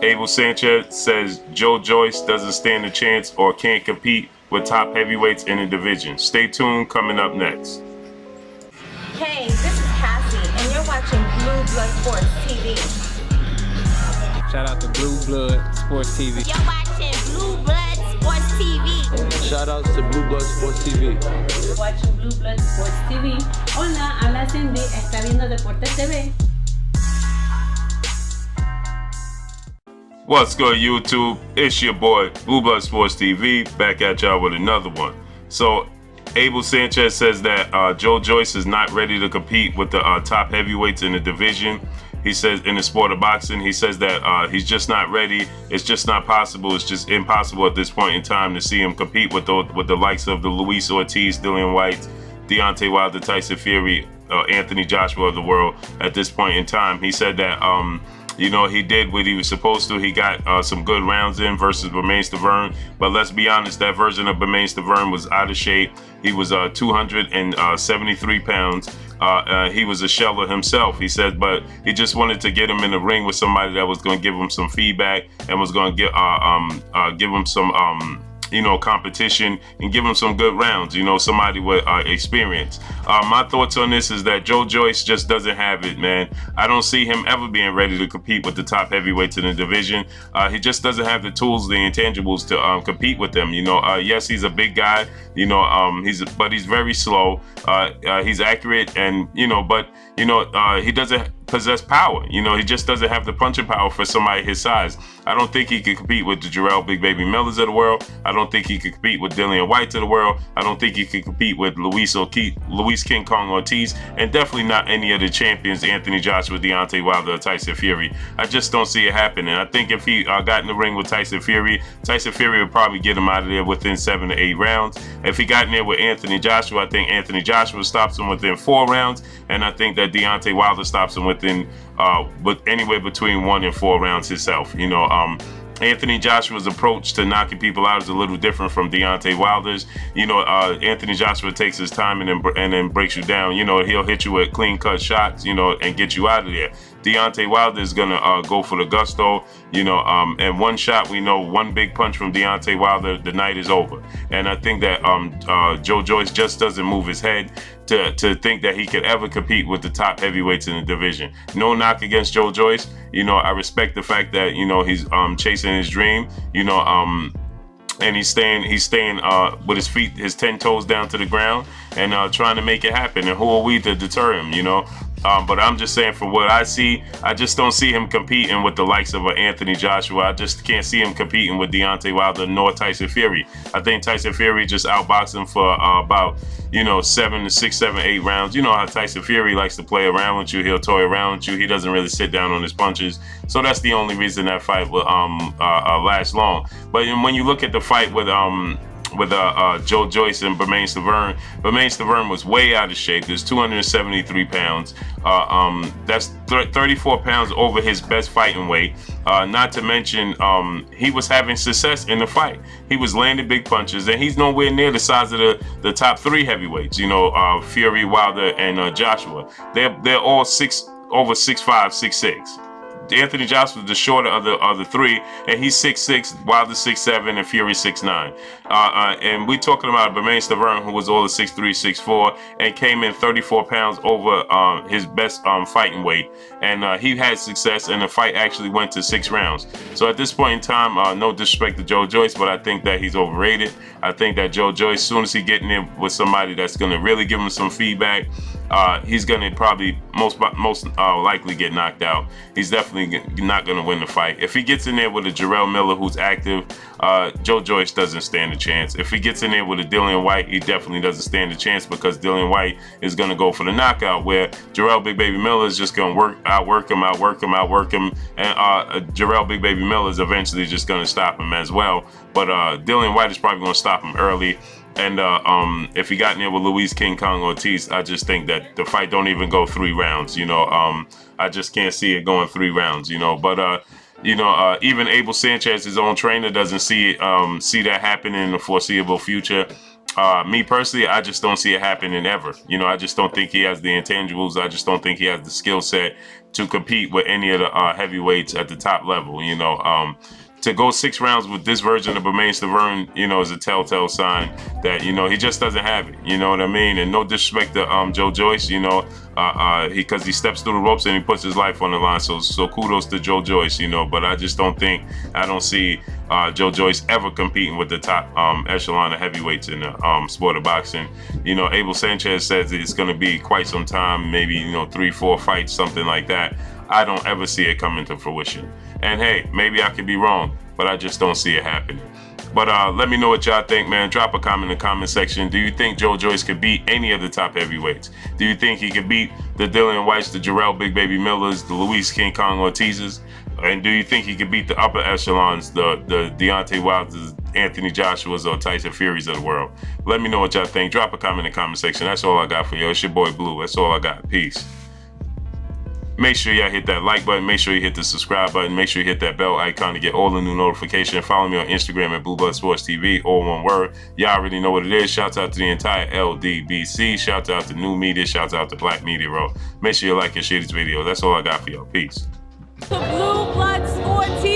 Abel Sanchez says Joe Joyce doesn't stand a chance or can't compete with top heavyweights in the division. Stay tuned, coming up next. Hey, this is Cassie, and you're watching Blue Blood Sports TV. Shout out to Blue Blood Sports TV. You're watching Blue Blood Sports TV. Shout outs to Blue Blood Sports TV. You're watching Blue Blood Sports TV. Hola, habla Cindy, está viendo Deportes TV. What's good, YouTube? It's your boy, Blue Blood Sports TV, back at y'all with another one. So, Abel Sanchez says that Joe Joyce is not ready to compete with the top heavyweights in the division. He says in the sport of boxing, he says that he's just not ready. It's just not possible. It's just impossible at this point in time to see him compete with the likes of the Luis Ortiz, Dillian Whyte, Deontay Wilder, Tyson Fury, Anthony Joshua of the world at this point in time. He said that he did what he was supposed to. He got some good rounds in versus BERMANE STIVERNE. But let's be honest, that version of BERMANE STIVERNE was out of shape. He was 273 pounds. He was a shell of himself, he said, but he just wanted to get him in the ring with somebody that was going to give him some feedback and was going to give him some competition and give him some good rounds, somebody with experience. My thoughts on this is that Joe Joyce just doesn't have it, man. I don't see him ever being ready to compete with the top heavyweights in the division. He just doesn't have the tools, the intangibles to compete with them. Yes, he's a big guy, but he's very slow. He's accurate and, he doesn't possess power. He just doesn't have the punching power for somebody his size. I don't think he could compete with the Jarrell Big Baby Millers of the world. I don't think he could compete with Dillian Whyte of the world. I don't think he could compete with Luis King Kong Ortiz, and definitely not any of the champions, Anthony Joshua, Deontay Wilder, or Tyson Fury. I just don't see it happening. I think if he got in the ring with Tyson Fury would probably get him out of there within 7 to 8 rounds. If he got in there with Anthony Joshua, I think Anthony Joshua stops him within 4 rounds, and I think that Deontay Wilder stops him within anywhere between 1 and 4 rounds himself. Anthony Joshua's approach to knocking people out is a little different from Deontay Wilder's. Anthony Joshua takes his time and then breaks you down. He'll hit you with clean-cut shots, and get you out of there. Deontay Wilder is gonna go for the gusto, and one shot, we know, one big punch from Deontay Wilder, the night is over. And I think that Joe Joyce just doesn't move his head to think that he could ever compete with the top heavyweights in the division. No knock against Joe Joyce. I respect the fact that he's chasing his dream. And he's staying with his feet, his 10 toes down to the ground, and trying to make it happen. And who are we to deter him? But I'm just saying, from what I see, I just don't see him competing with the likes of Anthony Joshua. I just can't see him competing with Deontay Wilder nor Tyson Fury. I think Tyson Fury just outboxed him for about 7 to 6, 7, 8 rounds. You know how Tyson Fury likes to play around with you. He'll toy around with you. He doesn't really sit down on his punches. So that's the only reason that fight will last long. But when you look at the fight with Joe Joyce and BERMANE STIVERNE was way out of shape. There's 273 pounds. That's 34 pounds over his best fighting weight. Not to mention, he was having success in the fight. He was landing big punches, and he's nowhere near the size of the top 3 heavyweights. Fury, Wilder, and Joshua. They're all over 6'5", 6'6". Anthony Joshua was the shorter of the 3, and he's 6'6", Wilder 6'7", and Fury 6'9". And we're talking about BERMANE STIVERNE, who was all the 6'3", 6'4", and came in 34 pounds over his best fighting weight. And he had success, and the fight actually went to 6 rounds. So at this point in time, no disrespect to Joe Joyce, but I think that he's overrated. I think that Joe Joyce, as soon as he get in there with somebody that's going to really give him some feedback, he's going to probably most likely get knocked out. He's definitely not going to win the fight. If he gets in there with a Jarrell Miller who's active, Joe Joyce doesn't stand a chance. If he gets in there with a Dillian Whyte, he definitely doesn't stand a chance, because Dillian Whyte is going to go for the knockout, where Jarrell Big Baby Miller is just going to outwork him, and Jarrell Big Baby Miller is eventually just going to stop him as well. But Dillian Whyte is probably going to stop him early. And if he got in there with Luis King Kong Ortiz, I just think that the fight don't even go 3 rounds. I just can't see it going 3 rounds. But even Abel Sanchez, his own trainer, doesn't see that happening in the foreseeable future. Me personally, I just don't see it happening ever. I just don't think he has the intangibles. I just don't think he has the skill set to compete with any of the heavyweights at the top level. You know, to go 6 rounds with this version of BERMANE STIVERNE, you know, is a telltale sign that, you know, he just doesn't have it. You know what I mean? And no disrespect to Joe Joyce, you know, because he steps through the ropes and he puts his life on the line. So kudos to Joe Joyce, you know. But I just don't see Joe Joyce ever competing with the top echelon of heavyweights in the sport of boxing. You know, Abel Sanchez says it's going to be quite some time, maybe, you know, 3-4 fights, something like that. I don't ever see it coming to fruition. And hey, maybe I could be wrong, but I just don't see it happening. But let me know what y'all think, man. Drop a comment in the comment section. Do you think Joe Joyce could beat any of the top heavyweights? Do you think he could beat the Dillian Whites, the Jarrell Big Baby Millers, the Luis King Kong Ortizes? And do you think he could beat the upper echelons, the Deontay Wilders, Anthony Joshua's, or Tyson Furies of the world? Let me know what y'all think. Drop a comment in the comment section. That's all I got for you. It's your boy Blue. That's all I got. Peace. Make sure y'all hit that like button. Make sure you hit the subscribe button. Make sure you hit that bell icon to get all the new notifications. Follow me on Instagram at Blue Blood Sports TV, all one word. Y'all already know what it is. Shouts out to the entire LDBC. Shouts out to New Media. Shouts out to Black Media Row. Make sure you like and share this video. That's all I got for y'all. Peace. The Blue Blood Sport TV.